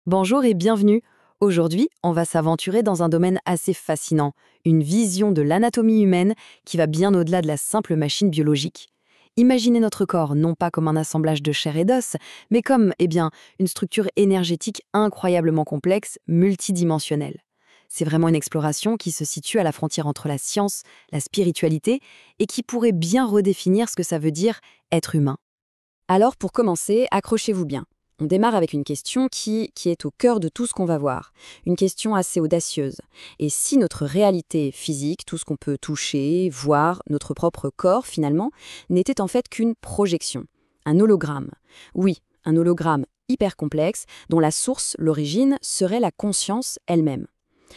Bonjour et bienvenue. Aujourd'hui, on va s'aventurer dans un domaine assez fascinant, une vision de l'anatomie humaine qui va bien au-delà de la simple machine biologique. Imaginez notre corps non pas comme un assemblage de chair et d'os, mais comme, une structure énergétique incroyablement complexe, multidimensionnelle. C'est vraiment une exploration qui se situe à la frontière entre la science, la spiritualité, et qui pourrait bien redéfinir ce que ça veut dire être humain. Alors pour commencer, accrochez-vous bien. On démarre avec une question qui est au cœur de tout ce qu'on va voir. Une question assez audacieuse. Et si notre réalité physique, tout ce qu'on peut toucher, voir, notre propre corps finalement, n'était en fait qu'une projection, un hologramme? Oui, un hologramme hyper complexe dont la source, l'origine, serait la conscience elle-même.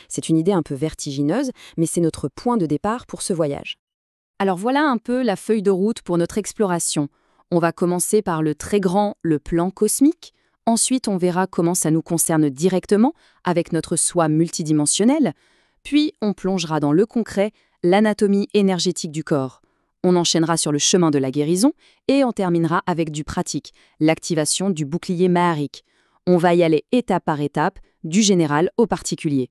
C'est une idée un peu vertigineuse, mais c'est notre point de départ pour ce voyage. Alors voilà un peu la feuille de route pour notre exploration. On va commencer par le très grand, le plan cosmique. Ensuite, on verra comment ça nous concerne directement avec notre soi multidimensionnel. Puis, on plongera dans le concret, l'anatomie énergétique du corps. On enchaînera sur le chemin de la guérison et on terminera avec du pratique, l'activation du bouclier maharique. On va y aller étape par étape, du général au particulier.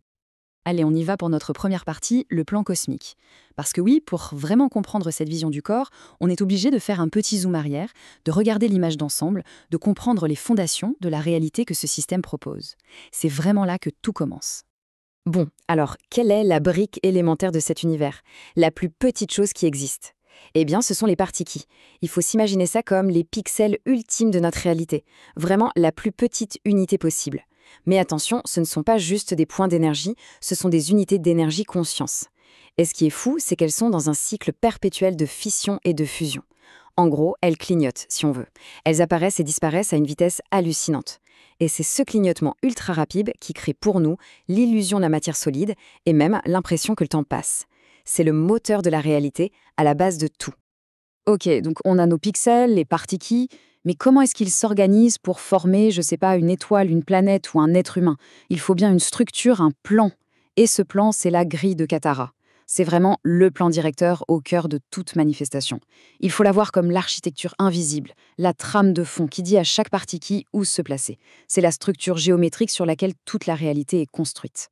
Allez, on y va pour notre première partie, le plan cosmique. Parce que oui, pour vraiment comprendre cette vision du corps, on est obligé de faire un petit zoom arrière, de regarder l'image d'ensemble, de comprendre les fondations de la réalité que ce système propose. C'est vraiment là que tout commence. Bon, alors, quelle est la brique élémentaire de cet univers? La plus petite chose qui existe? Eh bien, ce sont les particules. Il faut s'imaginer ça comme les pixels ultimes de notre réalité. Vraiment la plus petite unité possible. Mais attention, ce ne sont pas juste des points d'énergie, ce sont des unités d'énergie conscience. Et ce qui est fou, c'est qu'elles sont dans un cycle perpétuel de fission et de fusion. En gros, elles clignotent, si on veut. Elles apparaissent et disparaissent à une vitesse hallucinante. Et c'est ce clignotement ultra rapide qui crée pour nous l'illusion de la matière solide et même l'impression que le temps passe. C'est le moteur de la réalité, à la base de tout. Ok, donc on a nos pixels, les particules, mais comment est-ce qu'ils s'organisent pour former, je sais pas, une étoile, une planète ou un être humain? Il faut bien une structure, un plan. Et ce plan, c'est la grille de Katara. C'est vraiment le plan directeur au cœur de toute manifestation. Il faut la voir comme l'architecture invisible, la trame de fond qui dit à chaque particule où se placer. C'est la structure géométrique sur laquelle toute la réalité est construite.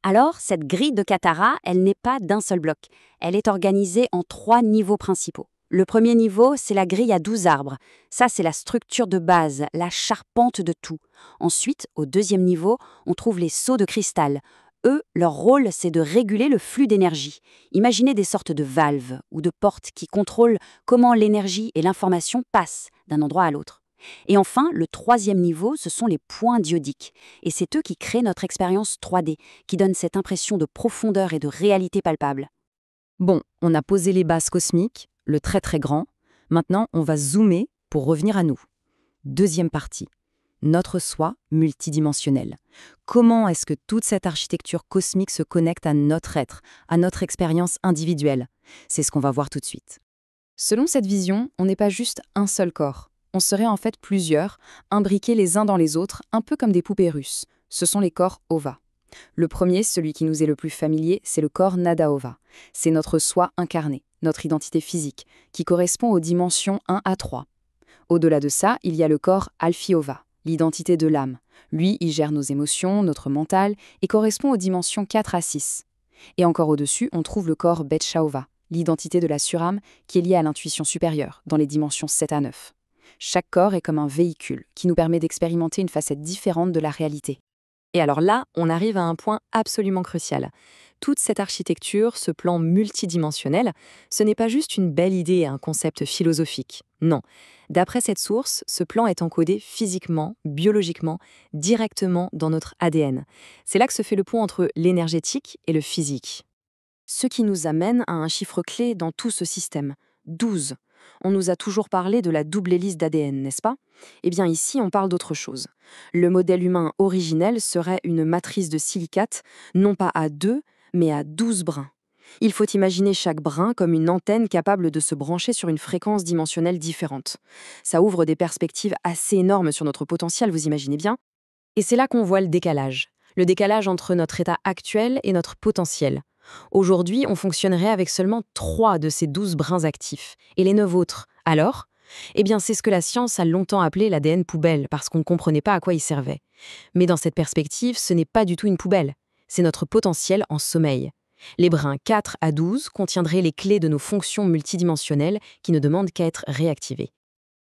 Alors, cette grille de Katara, elle n'est pas d'un seul bloc. Elle est organisée en 3 niveaux principaux. Le premier niveau, c'est la grille à 12 arbres. Ça, c'est la structure de base, la charpente de tout. Ensuite, au deuxième niveau, on trouve les seaux de cristal. Eux, leur rôle, c'est de réguler le flux d'énergie. Imaginez des sortes de valves ou de portes qui contrôlent comment l'énergie et l'information passent d'un endroit à l'autre. Et enfin, le troisième niveau, ce sont les points diodiques. Et c'est eux qui créent notre expérience 3D, qui donnent cette impression de profondeur et de réalité palpable. Bon, on a posé les bases cosmiques, le très très grand. Maintenant, on va zoomer pour revenir à nous. Deuxième partie. Notre soi multidimensionnel. Comment est-ce que toute cette architecture cosmique se connecte à notre être, à notre expérience individuelle? C'est ce qu'on va voir tout de suite. Selon cette vision, on n'est pas juste un seul corps. On serait en fait plusieurs, imbriqués les uns dans les autres, un peu comme des poupées russes. Ce sont les corps Ova. Le premier, celui qui nous est le plus familier, c'est le corps Nada-Ova. C'est notre soi incarné, notre identité physique, qui correspond aux dimensions 1 à 3. Au-delà de ça, il y a le corps Alphi-Ova, l'identité de l'âme. Lui, il gère nos émotions, notre mental, et correspond aux dimensions 4 à 6. Et encore au-dessus, on trouve le corps Bet-Shaova, l'identité de la surâme, qui est liée à l'intuition supérieure, dans les dimensions 7 à 9. Chaque corps est comme un véhicule qui nous permet d'expérimenter une facette différente de la réalité. Et alors là, on arrive à un point absolument crucial. Toute cette architecture, ce plan multidimensionnel, ce n'est pas juste une belle idée et un concept philosophique. Non. D'après cette source, ce plan est encodé physiquement, biologiquement, directement dans notre ADN. C'est là que se fait le pont entre l'énergétique et le physique. Ce qui nous amène à un chiffre clé dans tout ce système, 12. On nous a toujours parlé de la double hélice d'ADN, n'est-ce pas? Eh bien ici, on parle d'autre chose. Le modèle humain originel serait une matrice de silicate, non pas à 2, mais à 12 brins. Il faut imaginer chaque brin comme une antenne capable de se brancher sur une fréquence dimensionnelle différente. Ça ouvre des perspectives assez énormes sur notre potentiel, vous imaginez bien? Et c'est là qu'on voit le décalage. Le décalage entre notre état actuel et notre potentiel. Aujourd'hui, on fonctionnerait avec seulement 3 de ces 12 brins actifs. Et les 9 autres, alors, Eh bien, c'est ce que la science a longtemps appelé l'ADN poubelle, parce qu'on ne comprenait pas à quoi il servait. Mais dans cette perspective, ce n'est pas du tout une poubelle. C'est notre potentiel en sommeil. Les brins 4 à 12 contiendraient les clés de nos fonctions multidimensionnelles qui ne demandent qu'à être réactivées.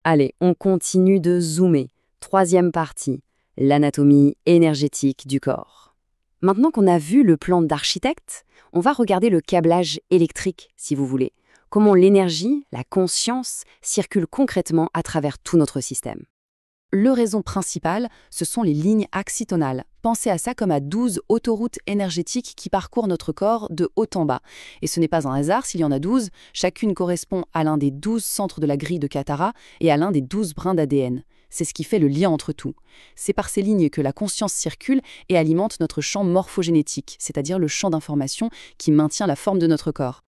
Allez, on continue de zoomer. Troisième partie, l'anatomie énergétique du corps. Maintenant qu'on a vu le plan d'architecte, on va regarder le câblage électrique, si vous voulez. Comment l'énergie, la conscience, circulent concrètement à travers tout notre système. Le réseau principal, ce sont les lignes axonales. Pensez à ça comme à 12 autoroutes énergétiques qui parcourent notre corps de haut en bas. Et ce n'est pas un hasard s'il y en a 12, chacune correspond à l'un des 12 centres de la grille de Katara et à l'un des 12 brins d'ADN. C'est ce qui fait le lien entre tout. C'est par ces lignes que la conscience circule et alimente notre champ morphogénétique, c'est-à-dire le champ d'information qui maintient la forme de notre corps.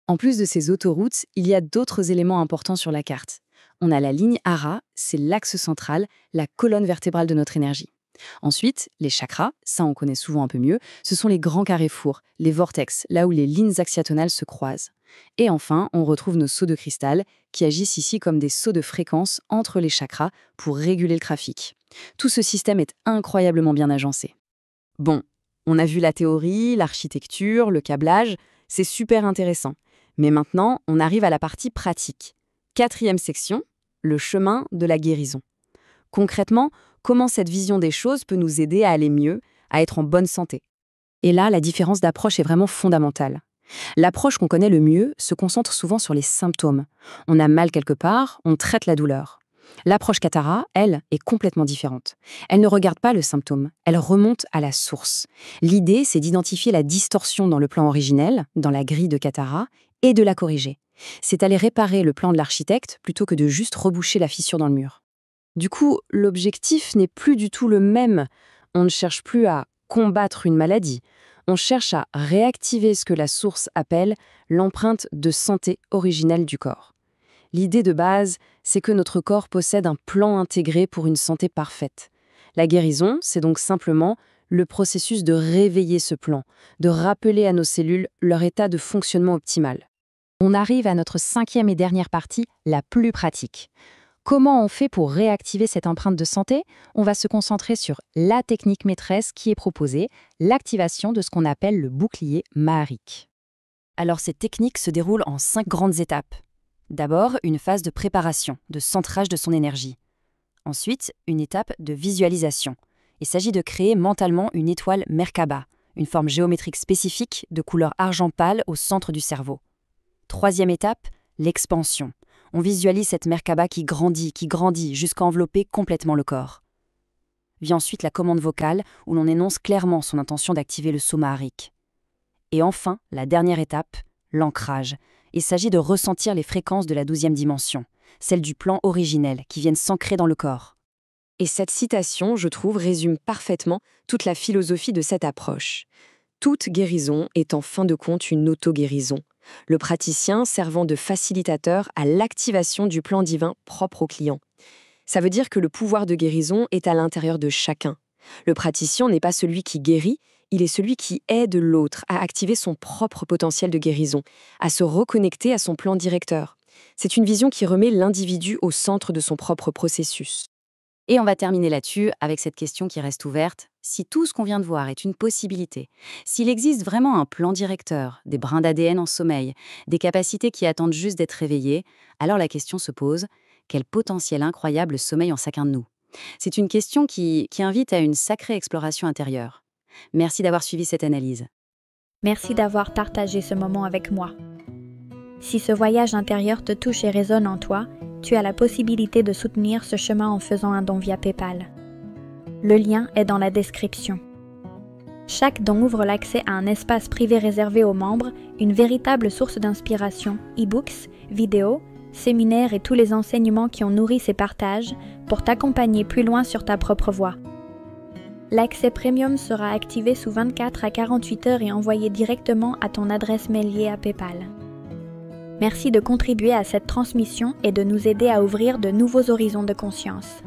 En plus de ces autoroutes, il y a d'autres éléments importants sur la carte. On a la ligne Hara, c'est l'axe central, la colonne vertébrale de notre énergie. Ensuite, les chakras, ça on connaît souvent un peu mieux, ce sont les grands carrefours, les vortex, là où les lignes axiatonales se croisent. Et enfin, on retrouve nos sauts de cristal, qui agissent ici comme des sauts de fréquence entre les chakras pour réguler le trafic. Tout ce système est incroyablement bien agencé. Bon, on a vu la théorie, l'architecture, le câblage, c'est super intéressant. Mais maintenant, on arrive à la partie pratique. 4e section, le chemin de la guérison. Concrètement, comment cette vision des choses peut nous aider à aller mieux, à être en bonne santé. Et là, la différence d'approche est vraiment fondamentale. L'approche qu'on connaît le mieux se concentre souvent sur les symptômes. On a mal quelque part, on traite la douleur. L'approche Katara, elle, est complètement différente. Elle ne regarde pas le symptôme, elle remonte à la source. L'idée, c'est d'identifier la distorsion dans le plan originel, dans la grille de Katara, et de la corriger. C'est aller réparer le plan de l'architecte plutôt que de juste reboucher la fissure dans le mur. Du coup, l'objectif n'est plus du tout le même. On ne cherche plus à combattre une maladie. On cherche à réactiver ce que la source appelle l'empreinte de santé originelle du corps. L'idée de base, c'est que notre corps possède un plan intégré pour une santé parfaite. La guérison, c'est donc simplement le processus de réveiller ce plan, de rappeler à nos cellules leur état de fonctionnement optimal. On arrive à notre 5e et dernière partie, la plus pratique. Comment on fait pour réactiver cette empreinte de santé? On va se concentrer sur la technique maîtresse qui est proposée, l'activation de ce qu'on appelle le bouclier Maharic. Alors cette technique se déroule en 5 grandes étapes. D'abord, une phase de préparation, de centrage de son énergie. Ensuite, une étape de visualisation. Il s'agit de créer mentalement une étoile Merkaba, une forme géométrique spécifique de couleur argent pâle au centre du cerveau. Troisième étape, l'expansion. On visualise cette Merkaba qui grandit jusqu'à envelopper complètement le corps. Vient ensuite la commande vocale, où l'on énonce clairement son intention d'activer le saut Maharic. Et enfin, la dernière étape, l'ancrage. Il s'agit de ressentir les fréquences de la 12e dimension, celles du plan originel, qui viennent s'ancrer dans le corps. Et cette citation, je trouve, résume parfaitement toute la philosophie de cette approche. Toute guérison est en fin de compte une auto-guérison, le praticien servant de facilitateur à l'activation du plan divin propre au client. Ça veut dire que le pouvoir de guérison est à l'intérieur de chacun. Le praticien n'est pas celui qui guérit, il est celui qui aide l'autre à activer son propre potentiel de guérison, à se reconnecter à son plan directeur. C'est une vision qui remet l'individu au centre de son propre processus. Et on va terminer là-dessus avec cette question qui reste ouverte. Si tout ce qu'on vient de voir est une possibilité, s'il existe vraiment un plan directeur, des brins d'ADN en sommeil, des capacités qui attendent juste d'être réveillées, alors la question se pose, quel potentiel incroyable sommeille en chacun de nous? C'est une question qui invite à une sacrée exploration intérieure. Merci d'avoir suivi cette analyse. Merci d'avoir partagé ce moment avec moi. Si ce voyage intérieur te touche et résonne en toi, tu as la possibilité de soutenir ce chemin en faisant un don via PayPal. Le lien est dans la description. Chaque don ouvre l'accès à un espace privé réservé aux membres, une véritable source d'inspiration, e-books, vidéos, séminaires et tous les enseignements qui ont nourri ces partages pour t'accompagner plus loin sur ta propre voie. L'accès premium sera activé sous 24 à 48 heures et envoyé directement à ton adresse mail liée à PayPal. Merci de contribuer à cette transmission et de nous aider à ouvrir de nouveaux horizons de conscience.